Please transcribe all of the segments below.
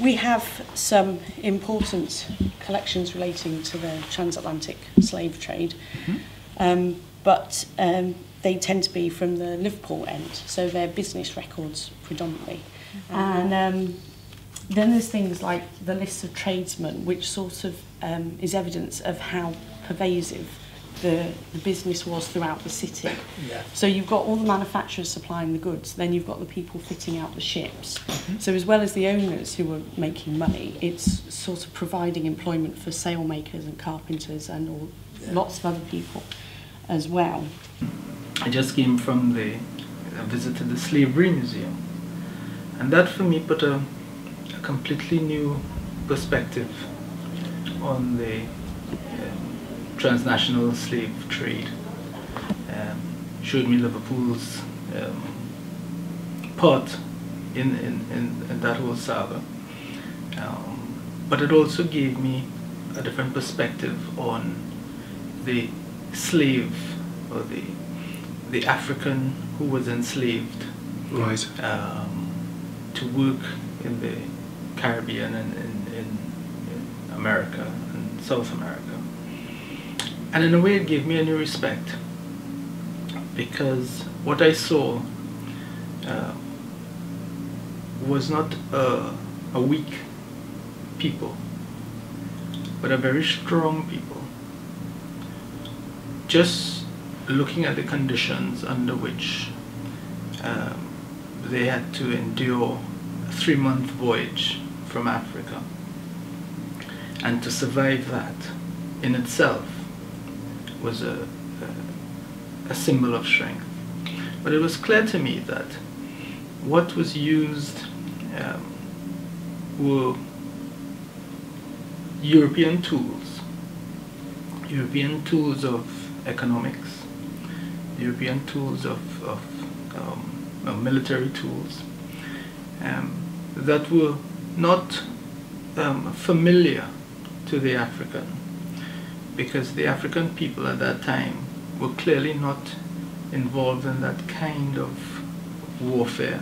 We have some important collections relating to the transatlantic slave trade, but they tend to be from the Liverpool end, so they're business records predominantly. And then there's things like the list of tradesmen, which sort of is evidence of how pervasive the business was throughout the city. Yeah. So you've got all the manufacturers supplying the goods, then you've got the people fitting out the ships. So as well as the owners who were making money, it's sort of providing employment for sailmakers and carpenters and lots of other people as well. I just came from a visit to the Slavery Museum, and that for me put a completely new perspective on the transnational slave trade. Showed me Liverpool's part in that whole saga, but it also gave me a different perspective on the slave, or the African who was enslaved, Right. to work in the Caribbean and in America and South America. And in a way it gave me a new respect, because what I saw was not a weak people, but a very strong people. Just looking at the conditions under which they had to endure a 3-month voyage from Africa, and to survive that in itself was a symbol of strength. But it was clear to me that what was used were European tools of economics, European tools of military tools that were not familiar to the African, because the African people at that time were clearly not involved in that kind of warfare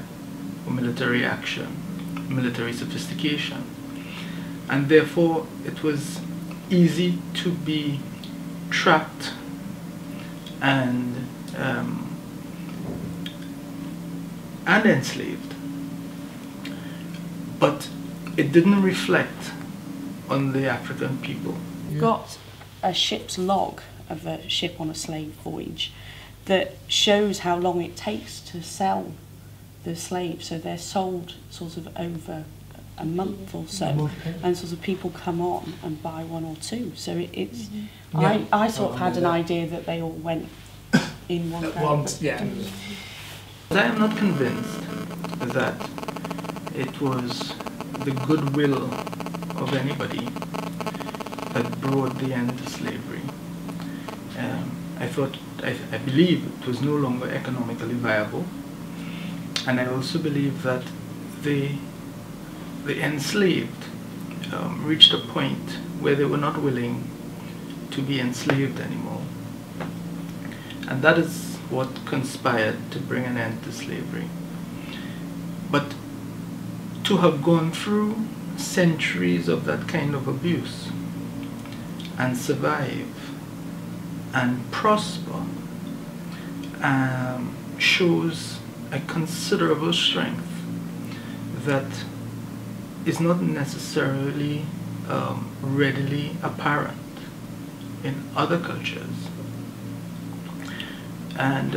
or military action, military sophistication, and therefore it was easy to be trapped and enslaved. But it didn't reflect on the African people. Got a ship's log of a ship on a slave voyage that shows how long it takes to sell the slaves. So they're sold sort of over a month or so, and sort of people come on and buy one or two. So it's I sort of had an idea that they all went in one go. I am not convinced that it was the goodwill of anybody that brought the end to slavery. I believe it was no longer economically viable, and I also believe that the enslaved reached a point where they were not willing to be enslaved anymore, and that is what conspired to bring an end to slavery. But to have gone through centuries of that kind of abuse and survive and prosper shows a considerable strength that is not necessarily readily apparent in other cultures. And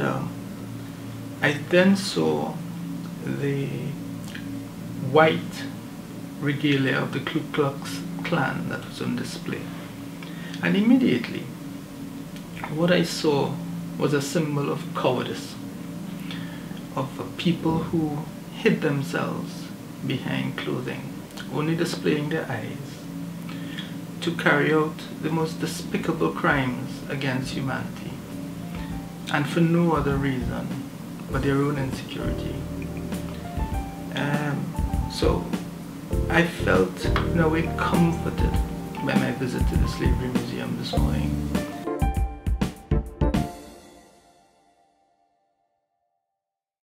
I then saw the white regalia of the Ku Klux Klan that was on display. And immediately, what I saw was a symbol of cowardice, of people who hid themselves behind clothing, only displaying their eyes, to carry out the most despicable crimes against humanity, and for no other reason but their own insecurity. So I felt in a way comforted by my visit to the Slavery Museum this morning.